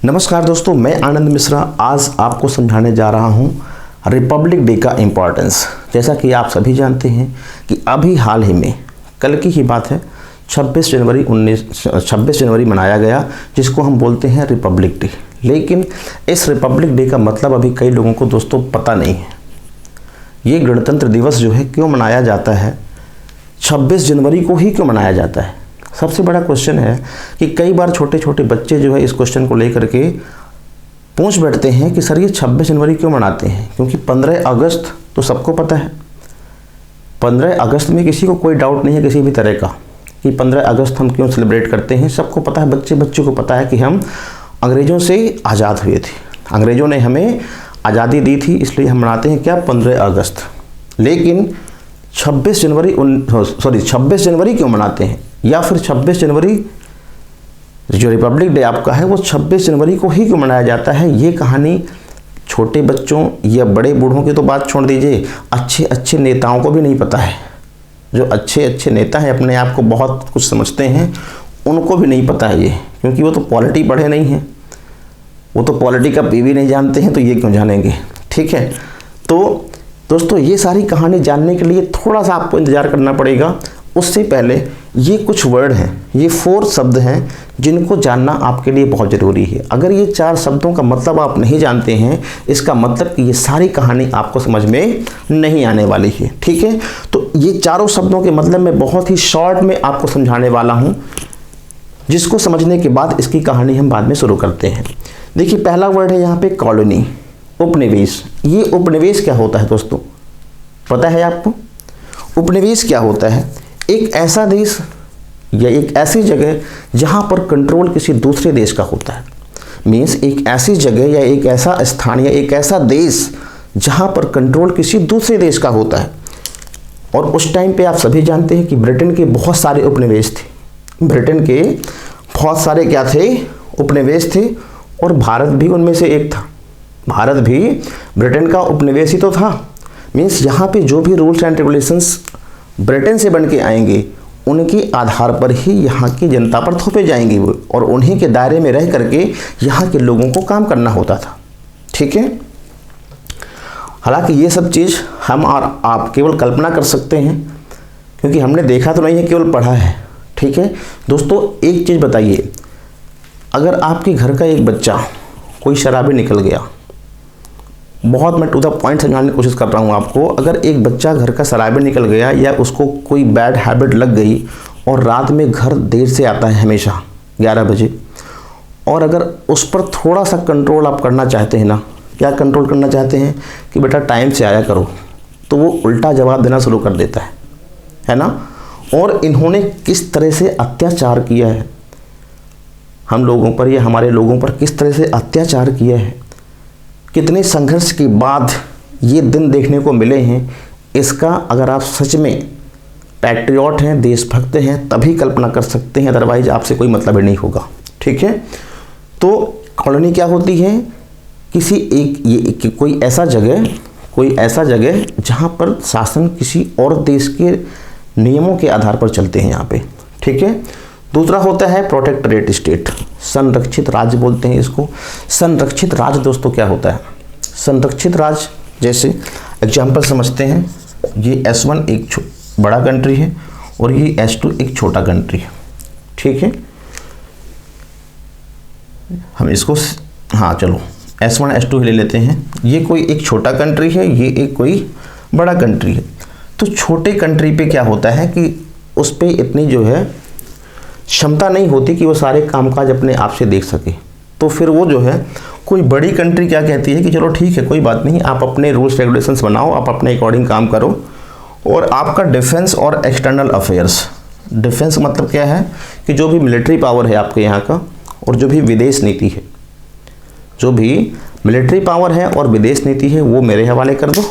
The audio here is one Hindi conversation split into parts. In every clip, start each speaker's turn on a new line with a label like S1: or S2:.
S1: नमस्कार दोस्तों, मैं आनंद मिश्रा आज आपको समझाने जा रहा हूं रिपब्लिक डे का इम्पोर्टेंस। जैसा कि आप सभी जानते हैं कि अभी हाल ही में कल की ही बात है 26 जनवरी मनाया गया, जिसको हम बोलते हैं रिपब्लिक डे। लेकिन इस रिपब्लिक डे का मतलब अभी कई लोगों को दोस्तों पता नहीं है। ये गणतंत्र दिवस जो है क्यों मनाया जाता है, 26 जनवरी को ही क्यों मनाया जाता है। सबसे बड़ा क्वेश्चन है कि कई बार छोटे छोटे बच्चे जो है इस क्वेश्चन को लेकर के पूछ बैठते हैं कि सर ये 26 जनवरी क्यों मनाते हैं, क्योंकि 15 अगस्त तो सबको पता है। 15 अगस्त में किसी को कोई डाउट नहीं है किसी भी तरह का कि 15 अगस्त हम क्यों सेलिब्रेट करते हैं। सबको पता है, बच्चे को पता है कि हम अंग्रेज़ों से आज़ाद हुए थे, अंग्रेज़ों ने हमें आज़ादी दी थी, इसलिए हम मनाते हैं क्या 15 अगस्त। लेकिन 26 जनवरी क्यों मनाते हैं, या फिर 26 जनवरी जो रिपब्लिक डे आपका है वो 26 जनवरी को ही क्यों मनाया जाता है। ये कहानी छोटे बच्चों या बड़े बूढ़ों की तो बात छोड़ दीजिए, अच्छे अच्छे नेताओं को भी नहीं पता है। जो अच्छे अच्छे नेता हैं, अपने आप को बहुत कुछ समझते हैं, उनको भी नहीं पता है ये, क्योंकि वो तो पॉलिटी पढ़े नहीं हैं, वो तो पॉलिटी का पी भी नहीं जानते हैं, तो ये क्यों जानेंगे। ठीक है, तो दोस्तों ये सारी कहानी जानने के लिए थोड़ा सा आपको इंतज़ार करना पड़ेगा। उससे पहले ये कुछ वर्ड हैं, ये 4 शब्द हैं जिनको जानना आपके लिए बहुत ज़रूरी है। अगर ये 4 शब्दों का मतलब आप नहीं जानते हैं, इसका मतलब कि ये सारी कहानी आपको समझ में नहीं आने वाली है। ठीक है, तो ये चारों शब्दों के मतलब मैं बहुत ही शॉर्ट में आपको समझाने वाला हूँ, जिसको समझने के बाद इसकी कहानी हम बाद में शुरू करते हैं। देखिए, पहला वर्ड है यहाँ पे कॉलोनी, उपनिवेश। ये उपनिवेश क्या होता है दोस्तों, पता है आपको? उपनिवेश क्या होता है? एक ऐसा देश या एक ऐसी जगह जहां पर कंट्रोल किसी दूसरे देश का होता है। मीन्स एक ऐसी जगह या एक ऐसा स्थान या एक ऐसा देश जहां पर कंट्रोल किसी दूसरे देश का होता है। और उस टाइम पे आप सभी जानते हैं कि ब्रिटेन के बहुत सारे उपनिवेश थे। ब्रिटेन के बहुत सारे क्या थे, उपनिवेश थे, और भारत भी उनमें से एक था। भारत भी ब्रिटेन का उपनिवेश ही तो था। मीन्स यहाँ पे जो भी रूल्स एंड रेगुलेशंस ब्रिटेन से बन के आएंगे, उनके आधार पर ही यहाँ की जनता पर थोपे जाएंगे वो, और उन्हीं के दायरे में रह करके यहाँ के लोगों को काम करना होता था। ठीक है, हालांकि ये सब चीज़ हम और आप केवल कल्पना कर सकते हैं, क्योंकि हमने देखा तो नहीं है, केवल पढ़ा है। ठीक है दोस्तों, एक चीज़ बताइए, अगर आपके घर का एक बच्चा कोई शराबी निकल गया, बहुत मैं टू द पॉइंट समझाने की कोशिश कर रहा हूँ आपको। अगर एक बच्चा घर का शराबी निकल गया या उसको कोई बैड हैबिट लग गई और रात में घर देर से आता है, हमेशा 11 बजे, और अगर उस पर थोड़ा सा कंट्रोल आप करना चाहते हैं ना, क्या कंट्रोल करना चाहते हैं कि बेटा टाइम से आया करो, तो वो उल्टा जवाब देना शुरू कर देता है ना। और इन्होंने किस तरह से अत्याचार किया है हम लोगों पर, या हमारे लोगों पर किस तरह से अत्याचार किया है, कितने संघर्ष के बाद ये दिन देखने को मिले हैं, इसका अगर आप सच में पैट्रियट हैं, देशभक्त हैं, तभी कल्पना कर सकते हैं, अदरवाइज आपसे कोई मतलब ही नहीं होगा। ठीक है, तो कॉलोनी क्या होती है, किसी एक कोई ऐसा जगह जहाँ पर शासन किसी और देश के नियमों के आधार पर चलते हैं यहाँ पे। ठीक है, दूसरा होता है प्रोटेक्टरेट स्टेट, संरक्षित राज्य बोलते हैं इसको। संरक्षित राज्य दोस्तों क्या होता है, संरक्षित राज्य जैसे एग्जाम्पल समझते हैं, ये S1 एक बड़ा कंट्री है और ये S2 एक छोटा कंट्री है। ठीक है, हम इसको चलो S1 S2 ले लेते हैं। ये कोई एक छोटा कंट्री है, ये एक कोई बड़ा कंट्री है। तो छोटे कंट्री पे क्या होता है कि उस पर इतनी जो है क्षमता नहीं होती कि वो सारे कामकाज अपने आप से देख सके। तो फिर वो जो है कोई बड़ी कंट्री क्या कहती है कि चलो ठीक है, कोई बात नहीं, आप अपने रूल्स रेगुलेशंस बनाओ, आप अपने अकॉर्डिंग काम करो, और आपका डिफेंस और एक्सटर्नल अफेयर्स, डिफेंस मतलब क्या है कि जो भी मिलिट्री पावर है आपके यहाँ का, और जो भी विदेश नीति है, जो भी मिलिट्री पावर है और विदेश नीति है, वो मेरे हवाले कर दो,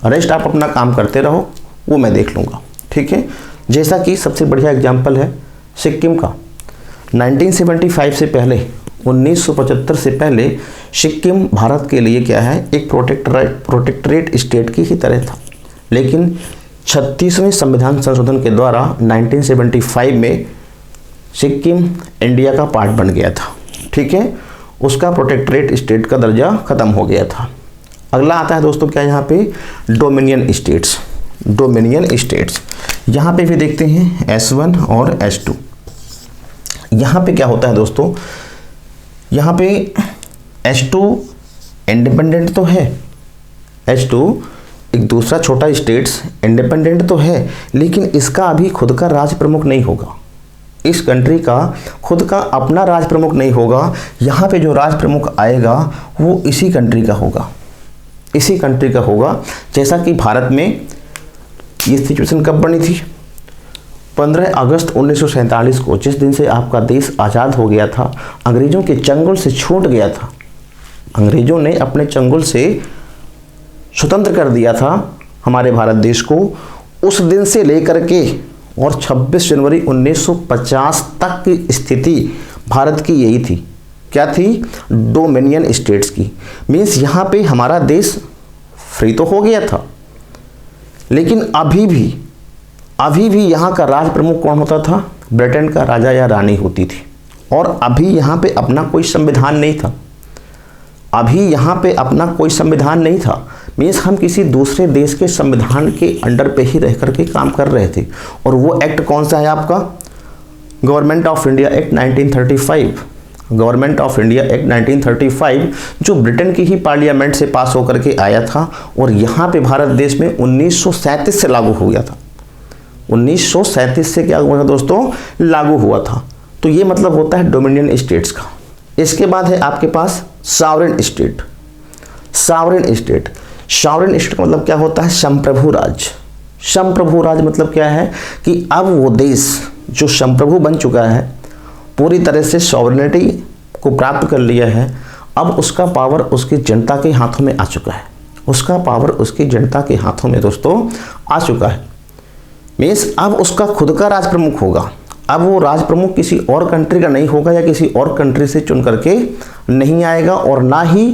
S1: रेस्ट आप अपना काम करते रहो, वो मैं देख लूँगा। ठीक है, जैसा कि सबसे बढ़िया एग्जाम्पल है सिक्किम का। 1975 से पहले, 1975 से पहले सिक्किम भारत के लिए क्या है, एक प्रोटेक्टरेट स्टेट की ही तरह था। लेकिन 36वें संविधान संशोधन के द्वारा 1975 में सिक्किम इंडिया का पार्ट बन गया था। ठीक है, उसका प्रोटेक्टरेट स्टेट का दर्जा खत्म हो गया था। अगला आता है दोस्तों क्या यहाँ पे, डोमिनियन स्टेट्स। डोमिनियन स्टेट्स यहाँ पे भी देखते हैं S1 और S2। यहाँ पे क्या होता है दोस्तों, यहाँ पे S2 इंडिपेंडेंट तो है, S2 एक दूसरा छोटा स्टेट्स इंडिपेंडेंट तो है, लेकिन इसका अभी खुद का राज प्रमुख नहीं होगा। इस कंट्री का खुद का अपना राज प्रमुख नहीं होगा। यहाँ पे जो राज प्रमुख आएगा वो इसी कंट्री का होगा, इसी कंट्री का होगा। जैसा कि भारत में ये सिचुएशन कब बनी थी, 15 अगस्त 1947 को, जिस दिन से आपका देश आज़ाद हो गया था, अंग्रेज़ों के चंगुल से छूट गया था, अंग्रेज़ों ने अपने चंगुल से स्वतंत्र कर दिया था हमारे भारत देश को। उस दिन से लेकर के और 26 जनवरी 1950 तक की स्थिति भारत की यही थी। क्या थी, डोमिनियन स्टेट्स की। मीन्स यहाँ पे हमारा देश फ्री तो हो गया था, लेकिन अभी भी यहाँ का राज प्रमुख कौन होता था, ब्रिटेन का राजा या रानी होती थी। और अभी यहाँ पे अपना कोई संविधान नहीं था, अभी यहाँ पे अपना कोई संविधान नहीं था। मीन्स हम किसी दूसरे देश के संविधान के अंडर पे ही रह करके काम कर रहे थे। और वो एक्ट कौन सा है आपका, government of India act 1935। Government of India act 1935 जो ब्रिटेन की ही पार्लियामेंट से पास होकर के आया था और यहाँ पे भारत देश में 1937 से लागू हो गया था। 1937 से क्या हुआ था दोस्तों, लागू हुआ था। तो ये मतलब होता है डोमिनियन स्टेट्स का। इसके बाद है आपके पास sovereign state. Sovereign state, sovereign state का मतलब क्या होता है, संप्रभु राज। संप्रभु राज मतलब क्या है कि अब वो देश जो संप्रभु बन चुका है, पूरी तरह से सॉवरेनिटी को प्राप्त कर लिया है, अब उसका पावर उसकी जनता के हाथों में आ चुका है। उसका पावर उसकी जनता के हाथों में दोस्तों आ चुका है। मीन्स अब उसका खुद का राज प्रमुख होगा। अब वो राज प्रमुख किसी और कंट्री का नहीं होगा या किसी और कंट्री से चुन करके नहीं आएगा, और ना ही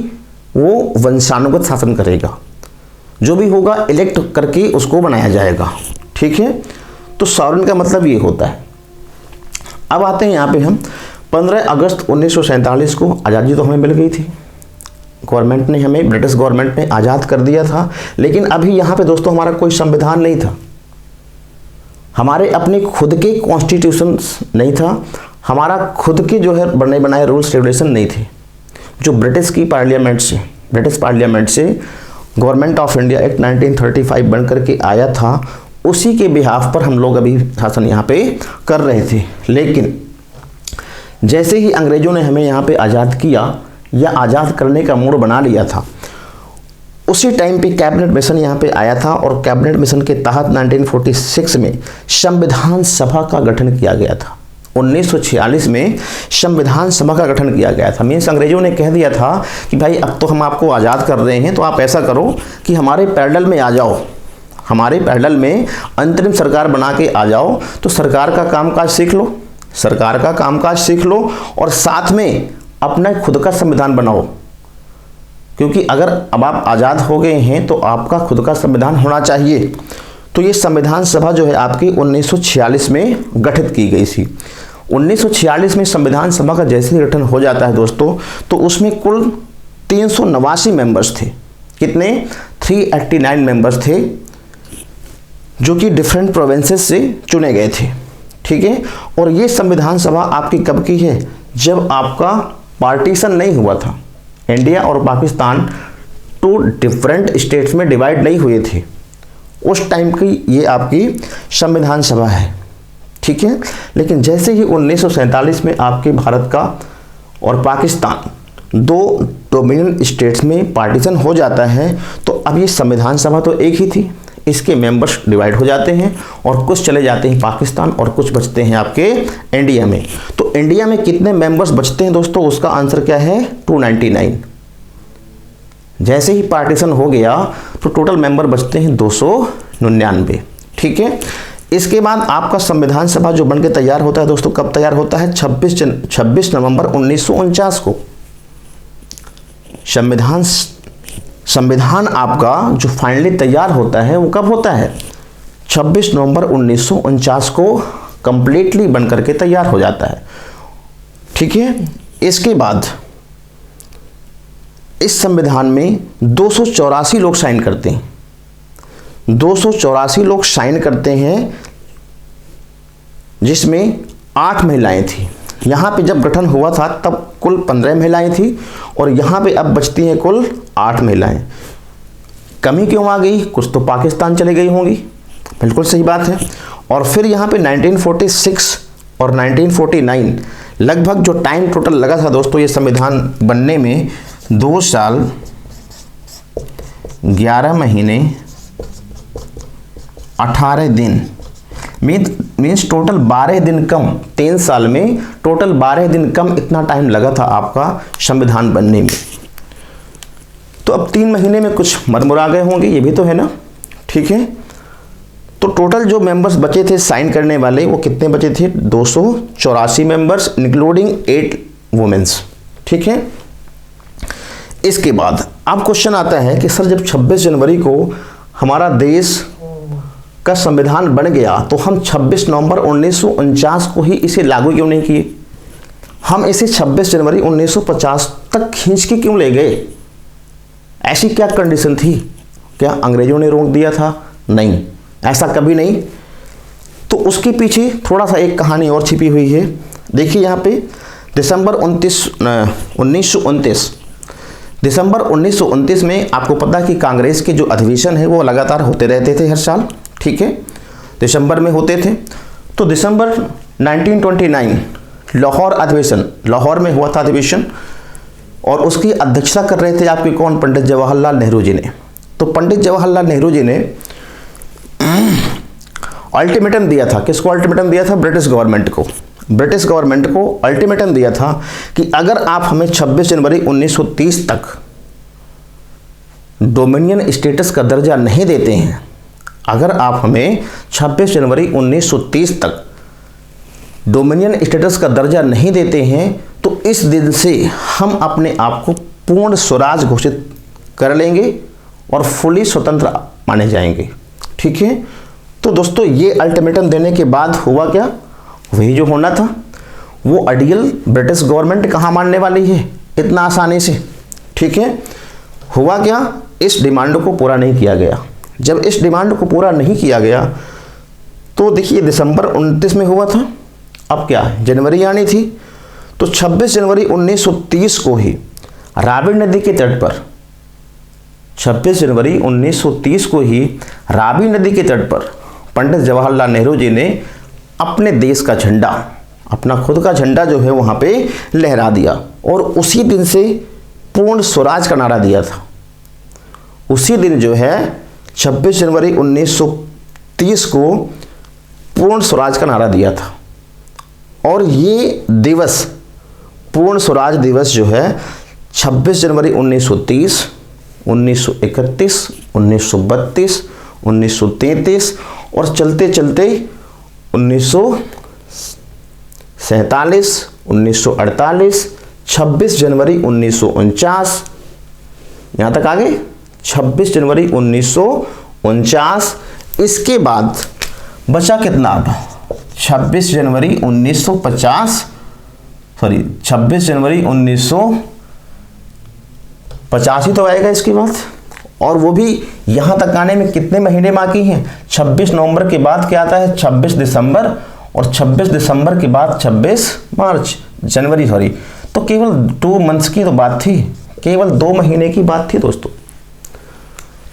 S1: वो वंशानुगत शासन करेगा। जो भी होगा इलेक्ट करके उसको बनाया जाएगा। ठीक है, तो सॉवरेन का मतलब ये होता है। अब आते हैं यहाँ पे हम 15 अगस्त 1947 को आज़ादी तो हमें मिल गई थी, गवर्नमेंट ने हमें, ब्रिटिश गवर्नमेंट ने आज़ाद कर दिया था। लेकिन अभी यहाँ पे दोस्तों हमारा कोई संविधान नहीं था, हमारे अपने खुद के कॉन्स्टिट्यूशन नहीं था, हमारा खुद के जो है बने बनाए रूल्स रेगुलेशन नहीं थे। जो ब्रिटिश पार्लियामेंट से गवर्नमेंट ऑफ इंडिया एक्ट 1935 बन करके आया था, उसी के बिहाफ पर हम लोग अभी शासन यहाँ पे कर रहे थे। लेकिन जैसे ही अंग्रेज़ों ने हमें यहाँ पे आज़ाद किया या आज़ाद करने का मूड बना लिया था, उसी टाइम पे कैबिनेट मिशन यहाँ पे आया था और कैबिनेट मिशन के तहत 1946 में संविधान सभा का गठन किया गया था। 1946 में संविधान सभा का गठन किया गया था। मीन्स अंग्रेज़ों ने कह दिया था कि भाई अब तो हम आपको आज़ाद कर रहे हैं, तो आप ऐसा करो कि हमारे पैरेलल में आ जाओ, हमारे पैरेलल में अंतरिम सरकार बना के आ जाओ, तो सरकार का कामकाज सीख लो, सरकार का कामकाज सीख लो और साथ में अपना खुद का संविधान बनाओ। क्योंकि अगर अब आप आज़ाद हो गए हैं तो आपका खुद का संविधान होना चाहिए। तो ये संविधान सभा जो है आपकी 1946 में गठित की गई थी। 1946 में संविधान सभा का जैसे ही गठन हो जाता है दोस्तों, तो उसमें कुल 389 मेंबर्स थे। कितने? 389 मेंबर्स थे, जो कि डिफरेंट प्रोविंसेस से चुने गए थे। ठीक है, और ये संविधान सभा आपकी कब की है? जब आपका पार्टीशन नहीं हुआ था, इंडिया और पाकिस्तान 2 डिफरेंट स्टेट्स में डिवाइड नहीं हुए थे, उस टाइम की ये आपकी संविधान सभा है। ठीक है, लेकिन जैसे ही 1947 में आपके भारत का और पाकिस्तान 2 डोमिनियन स्टेट्स में पार्टीशन हो जाता है, तो अब ये संविधान सभा तो एक ही थी, इसके मेंबर्स डिवाइड हो जाते हैं और कुछ चले जाते हैं पाकिस्तान और कुछ बचते हैं आपके इंडिया में। तो इंडिया में कितने मेंबर्स बचते हैं दोस्तों? उसका आंसर क्या है? 299। जैसे ही पार्टीशन हो गया तो टोटल मेंबर बचते हैं 299। ठीक है, इसके बाद आपका संविधान सभा जो बनके तैयार होता है दोस्तों, कब तैयार होता है? 26 नवंबर 1949 को। संविधान आपका जो फाइनली तैयार होता है वो कब होता है? 26 नवंबर 1949 को कंप्लीटली बन करके तैयार हो जाता है। ठीक है, इसके बाद इस संविधान में 284 लोग साइन करते हैं। 284 लोग साइन करते हैं, जिसमें 8 महिलाएं थी। यहाँ पे जब गठन हुआ था तब कुल 15 महिलाएं थी और यहाँ पे अब बचती हैं कुल 8 महिलाएं। कमी क्यों आ गई? कुछ तो पाकिस्तान चली गई होंगी, बिल्कुल सही बात है। और फिर यहाँ पे 1946 और 1949 लगभग जो टाइम टोटल लगा था दोस्तों ये संविधान बनने में, 2 साल 11 महीने 18 दिन, मीन्स टोटल 12 दिन कम, 3 साल में टोटल 12 दिन कम इतना टाइम लगा था आपका संविधान बनने में। तो अब 3 महीने में कुछ मरमुरा गए होंगे, ये भी तो है ना, ठीक है। तो टोटल जो मेंबर्स बचे थे साइन करने वाले वो कितने बचे थे? 284 मेंबर्स इंक्लूडिंग 8 वुमेन्स, ठीक है। इसके बाद अब क्वेश्चन आता है कि सर जब 26 जनवरी को हमारा देश का संविधान बन गया तो हम 26 नवंबर 1949 को ही इसे लागू क्यों नहीं किए? हम इसे 26 जनवरी 1950 तक खींच के क्यों ले गए? ऐसी क्या कंडीशन थी? क्या अंग्रेजों ने रोक दिया था? नहीं, ऐसा कभी नहीं। तो उसके पीछे थोड़ा सा एक कहानी और छिपी हुई है। देखिए यहाँ पे दिसंबर 1929 में आपको पता है कि कांग्रेस के जो अधिवेशन है वो लगातार होते रहते थे हर साल, ठीक है, दिसंबर में होते थे। तो दिसंबर 1929 लाहौर अधिवेशन, लाहौर में हुआ था अधिवेशन और उसकी अध्यक्षता कर रहे थे आपके कौन? पंडित जवाहरलाल नेहरू जी ने। तो पंडित जवाहरलाल नेहरू जी ने अल्टीमेटम दिया था। किसको अल्टीमेटम दिया था? ब्रिटिश गवर्नमेंट को। ब्रिटिश गवर्नमेंट को अल्टीमेटम दिया था कि अगर आप हमें 26 जनवरी 1930 तक डोमिनियन स्टेटस का दर्जा नहीं देते हैं, अगर आप हमें 26 जनवरी 1930 तक डोमिनियन स्टेटस का दर्जा नहीं देते हैं तो इस दिन से हम अपने आप को पूर्ण स्वराज घोषित कर लेंगे और फुली स्वतंत्र माने जाएंगे, ठीक है। तो दोस्तों ये अल्टीमेटम देने के बाद हुआ क्या? वही जो होना था वो आइडियल ब्रिटिश गवर्नमेंट कहाँ मानने वाली है इतना आसानी से, ठीक है। हुआ क्या? इस डिमांड को पूरा नहीं किया गया। जब इस डिमांड को पूरा नहीं किया गया तो देखिए दिसंबर 29 में हुआ था, अब क्या जनवरी आनी थी। तो 26 जनवरी 1930 को ही रावी नदी के तट पर, 26 जनवरी 1930 को ही रावी नदी के तट पर पंडित जवाहरलाल नेहरू जी ने अपने देश का झंडा, अपना खुद का झंडा जो है वहाँ पे लहरा दिया और उसी दिन से पूर्ण स्वराज का नारा दिया था। उसी दिन जो है 26 जनवरी 1930 को पूर्ण स्वराज का नारा दिया था। और ये दिवस, पूर्ण स्वराज दिवस जो है 26 जनवरी 1930, 1931, 1932, 1933 और चलते चलते 1947, 1948, 26 जनवरी 1949, यहाँ तक आ गए 26 जनवरी 1949। इसके बाद बचा कितना? 26 जनवरी 1950, सॉरी 26 जनवरी 1950 ही तो आएगा इसके बाद। और वो भी यहाँ तक आने में कितने महीने बाकी हैं? 26 नवंबर के बाद क्या आता है? 26 दिसंबर और 26 दिसंबर के बाद 26 जनवरी, सॉरी। तो केवल 2 मंथ्स की तो बात थी, केवल 2 महीने की बात थी दोस्तों।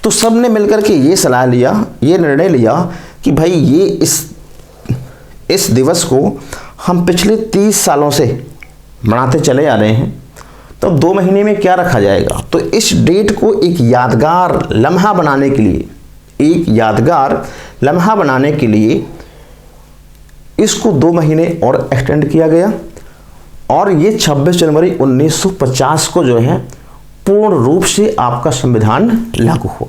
S1: तो सब ने मिलकर के ये सलाह लिया, ये निर्णय लिया कि भाई ये इस दिवस को हम पिछले 30 सालों से मनाते चले आ रहे हैं, तो 2 महीने में क्या रखा जाएगा? तो इस डेट को एक यादगार लम्हा बनाने के लिए, एक यादगार लम्हा बनाने के लिए इसको 2 महीने और एक्सटेंड किया गया और ये 26 जनवरी 1950 को जो है पूर्ण रूप से आपका संविधान लागू हुआ।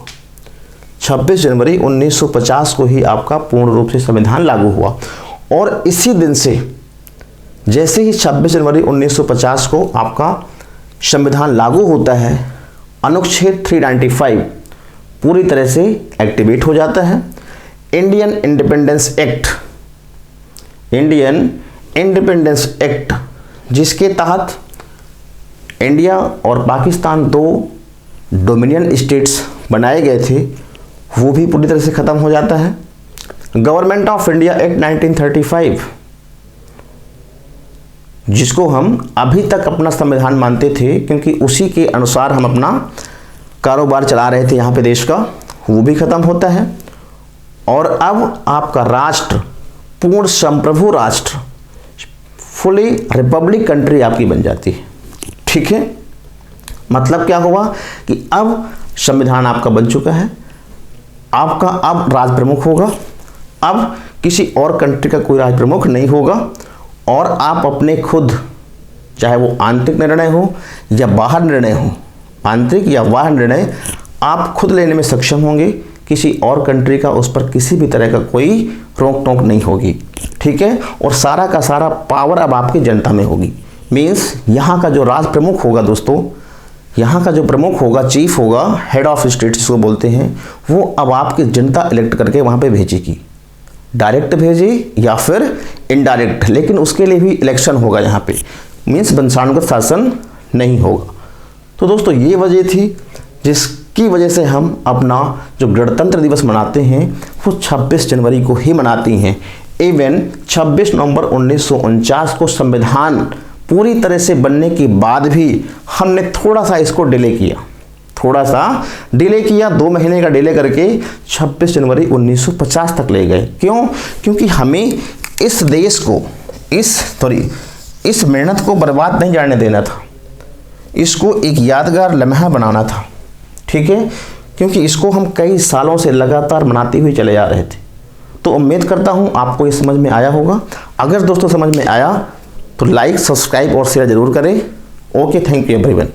S1: 26 जनवरी 1950 को ही आपका पूर्ण रूप से संविधान लागू हुआ। और इसी दिन से जैसे ही 26 जनवरी 1950 को आपका संविधान लागू होता है, अनुच्छेद 395 पूरी तरह से एक्टिवेट हो जाता है। इंडियन इंडिपेंडेंस एक्ट, जिसके तहत इंडिया और पाकिस्तान दो डोमिनियन स्टेट्स बनाए गए थे वो भी पूरी तरह से ख़त्म हो जाता है। गवर्नमेंट ऑफ इंडिया एक्ट 1935 जिसको हम अभी तक अपना संविधान मानते थे क्योंकि उसी के अनुसार हम अपना कारोबार चला रहे थे यहाँ पे देश का, वो भी ख़त्म होता है। और अब आपका राष्ट्र पूर्ण संप्रभु राष्ट्र, फुली रिपब्लिक कंट्री आपकी बन जाती है। ठीक है, मतलब क्या हुआ कि अब संविधान आपका बन चुका है, आपका अब राज प्रमुख होगा, अब किसी और कंट्री का कोई राज प्रमुख नहीं होगा और आप अपने खुद, चाहे वो आंतरिक निर्णय हो या बाहर निर्णय हो, आंतरिक या बाहर निर्णय आप खुद लेने में सक्षम होंगे। किसी और कंट्री का उस पर किसी भी तरह का कोई रोक टोक नहीं होगी। ठीक है, और सारा का सारा पावर अब आपकी जनता में होगी। मीन्स यहाँ का जो राज प्रमुख होगा दोस्तों, यहाँ का जो प्रमुख होगा, चीफ होगा, हेड ऑफ स्टेट जिसको बोलते हैं, वो अब आपकी जनता इलेक्ट करके वहाँ पे भेजेगी। डायरेक्ट भेजे या फिर इनडायरेक्ट, लेकिन उसके लिए भी इलेक्शन होगा यहाँ पे। मीन्स वंशानुगत शासन नहीं होगा। तो दोस्तों ये वजह थी जिसकी वजह से हम अपना जो गणतंत्र दिवस मनाते हैं वो 26 जनवरी को ही मनाती हैं। इवन 26 नवंबर 1949 को संविधान पूरी तरह से बनने के बाद भी हमने थोड़ा सा इसको डिले किया, 2 महीने का डिले करके 26 जनवरी 1950 तक ले गए। क्यों? क्योंकि हमें इस देश को, इस मेहनत को बर्बाद नहीं जाने देना था, इसको एक यादगार लम्हा बनाना था। ठीक है, क्योंकि इसको हम कई सालों से लगातार मनाते हुए चले जा रहे थे। तो उम्मीद करता हूँ आपको ये समझ में आया होगा। अगर दोस्तों समझ में आया तो लाइक, सब्सक्राइब और शेयर जरूर करें। Okay, thank you everyone.